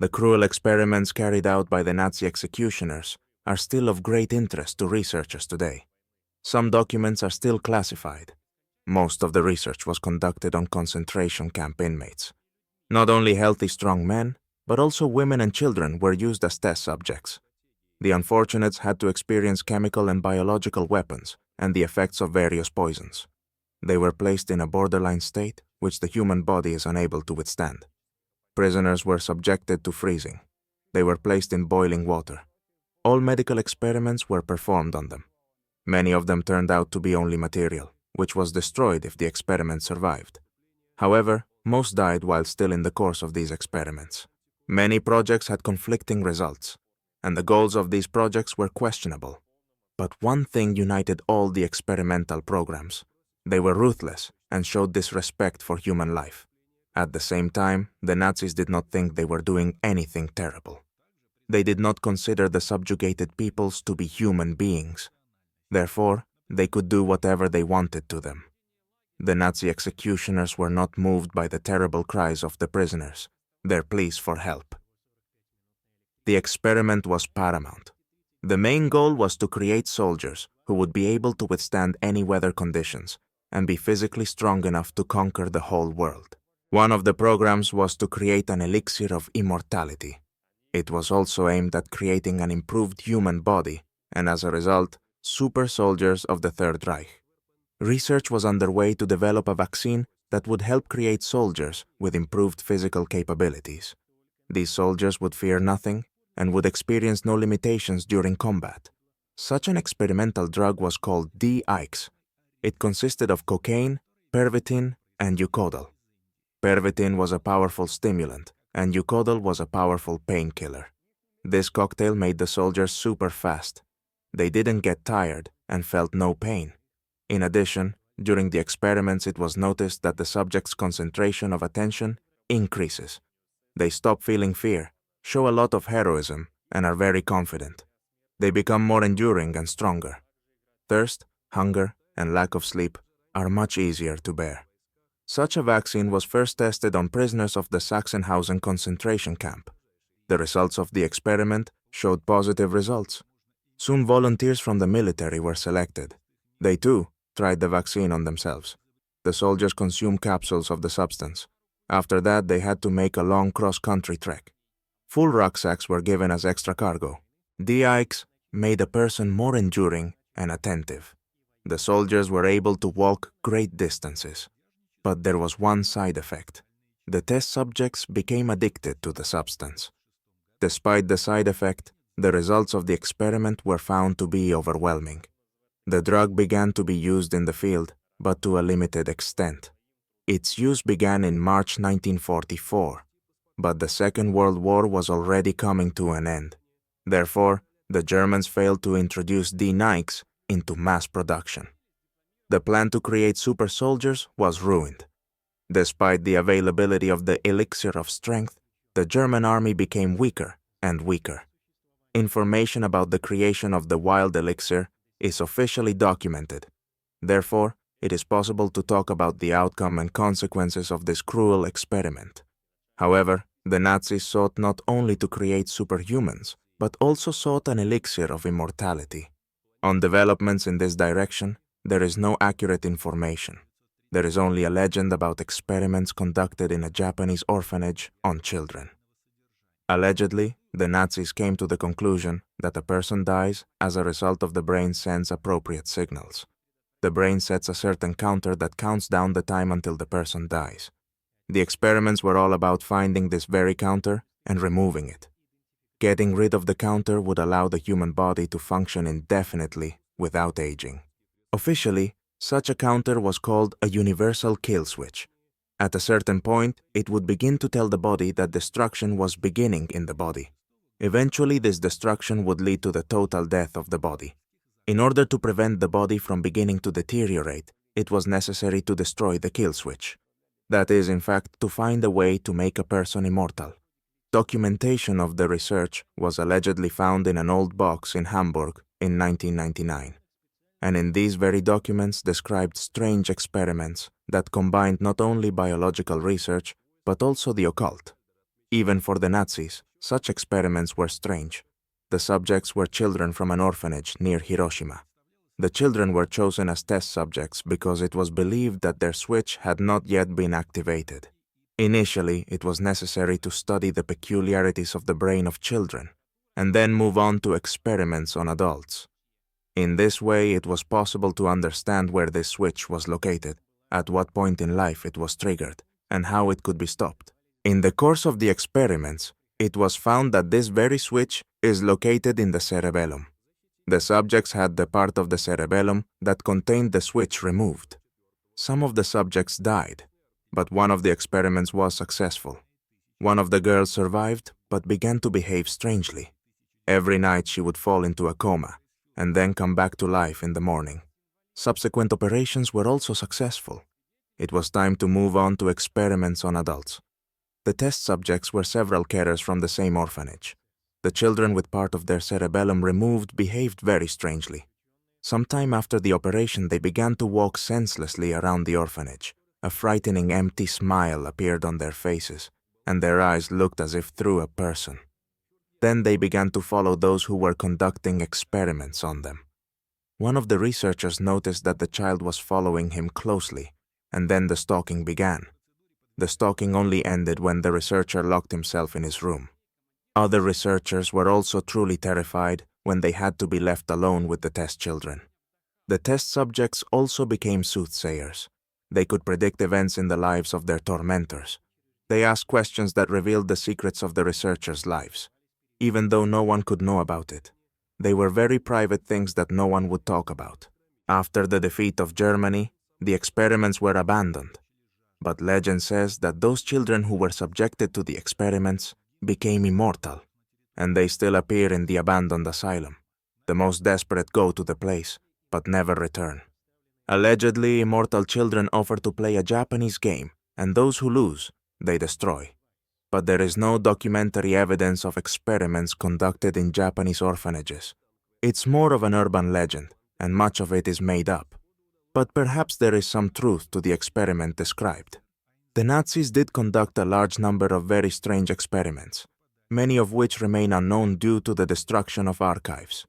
The cruel experiments carried out by the Nazi executioners are still of great interest to researchers today. Some documents are still classified. Most of the research was conducted on concentration camp inmates. Not only healthy, strong men, but also women and children were used as test subjects. The unfortunates had to experience chemical and biological weapons and the effects of various poisons. They were placed in a borderline state which the human body is unable to withstand. Prisoners were subjected to freezing. They were placed in boiling water. All medical experiments were performed on them. Many of them turned out to be only material, which was destroyed if the experiment survived. However, most died while still in the course of these experiments. Many projects had conflicting results, and the goals of these projects were questionable. But one thing united all the experimental programs. They were ruthless and showed disrespect for human life. At the same time, the Nazis did not think they were doing anything terrible. They did not consider the subjugated peoples to be human beings. Therefore, they could do whatever they wanted to them. The Nazi executioners were not moved by the terrible cries of the prisoners, their pleas for help. The experiment was paramount. The main goal was to create soldiers who would be able to withstand any weather conditions and be physically strong enough to conquer the whole world. One of the programs was to create an elixir of immortality. It was also aimed at creating an improved human body and, as a result, super soldiers of the Third Reich. Research was underway to develop a vaccine that would help create soldiers with improved physical capabilities. These soldiers would fear nothing and would experience no limitations during combat. Such an experimental drug was called D-Ix. It consisted of cocaine, pervitin, and eucodal. Pervitin was a powerful stimulant, and eucodal was a powerful painkiller. This cocktail made the soldiers super fast. They didn't get tired and felt no pain. In addition, during the experiments it was noticed that the subject's concentration of attention increases. They stop feeling fear, show a lot of heroism, and are very confident. They become more enduring and stronger. Thirst, hunger, and lack of sleep are much easier to bear. Such a vaccine was first tested on prisoners of the Sachsenhausen concentration camp. The results of the experiment showed positive results. Soon volunteers from the military were selected. They too tried the vaccine on themselves. The soldiers consumed capsules of the substance. After that, they had to make a long cross-country trek. Full rucksacks were given as extra cargo. D-Ix made a person more enduring and attentive. The soldiers were able to walk great distances. But there was one side effect. The test subjects became addicted to the substance. Despite the side effect, the results of the experiment were found to be overwhelming. The drug began to be used in the field, but to a limited extent. Its use began in March 1944, but the Second World War was already coming to an end. Therefore, the Germans failed to introduce D-Ix into mass production. The plan to create super soldiers was ruined. Despite the availability of the elixir of strength, the German army became weaker and weaker. Information about the creation of the wild elixir is officially documented. Therefore, it is possible to talk about the outcome and consequences of this cruel experiment. However, the Nazis sought not only to create superhumans, but also sought an elixir of immortality. On developments in this direction, there is no accurate information. There is only a legend about experiments conducted in a Japanese orphanage on children. Allegedly, the Nazis came to the conclusion that a person dies as a result of the brain sends appropriate signals. The brain sets a certain counter that counts down the time until the person dies. The experiments were all about finding this very counter and removing it. Getting rid of the counter would allow the human body to function indefinitely without aging. Officially, such a counter was called a universal kill switch. At a certain point, it would begin to tell the body that destruction was beginning in the body. Eventually, this destruction would lead to the total death of the body. In order to prevent the body from beginning to deteriorate, it was necessary to destroy the kill switch. That is, in fact, to find a way to make a person immortal. Documentation of the research was allegedly found in an old box in Hamburg in 1999. And in these very documents described strange experiments that combined not only biological research, but also the occult. Even for the Nazis, such experiments were strange. The subjects were children from an orphanage near Hiroshima. The children were chosen as test subjects because it was believed that their switch had not yet been activated. Initially, it was necessary to study the peculiarities of the brain of children, and then move on to experiments on adults. In this way, it was possible to understand where this switch was located, at what point in life it was triggered, and how it could be stopped. In the course of the experiments, it was found that this very switch is located in the cerebellum. The subjects had the part of the cerebellum that contained the switch removed. Some of the subjects died, but one of the experiments was successful. One of the girls survived, but began to behave strangely. Every night she would fall into a coma, and then come back to life in the morning. Subsequent operations were also successful. It was time to move on to experiments on adults. The test subjects were several carers from the same orphanage. The children with part of their cerebellum removed behaved very strangely. Sometime after the operation, they began to walk senselessly around the orphanage. A frightening empty smile appeared on their faces, and their eyes looked as if through a person. Then they began to follow those who were conducting experiments on them. One of the researchers noticed that the child was following him closely, and then the stalking began. The stalking only ended when the researcher locked himself in his room. Other researchers were also truly terrified when they had to be left alone with the test children. The test subjects also became soothsayers. They could predict events in the lives of their tormentors. They asked questions that revealed the secrets of the researchers' lives, even though no one could know about it. They were very private things that no one would talk about. After the defeat of Germany, the experiments were abandoned. But legend says that those children who were subjected to the experiments became immortal, and they still appear in the abandoned asylum. The most desperate go to the place, but never return. Allegedly, immortal children offer to play a Japanese game, and those who lose, they destroy. But there is no documentary evidence of experiments conducted in Japanese orphanages. It's more of an urban legend, and much of it is made up. But perhaps there is some truth to the experiment described. The Nazis did conduct a large number of very strange experiments, many of which remain unknown due to the destruction of archives.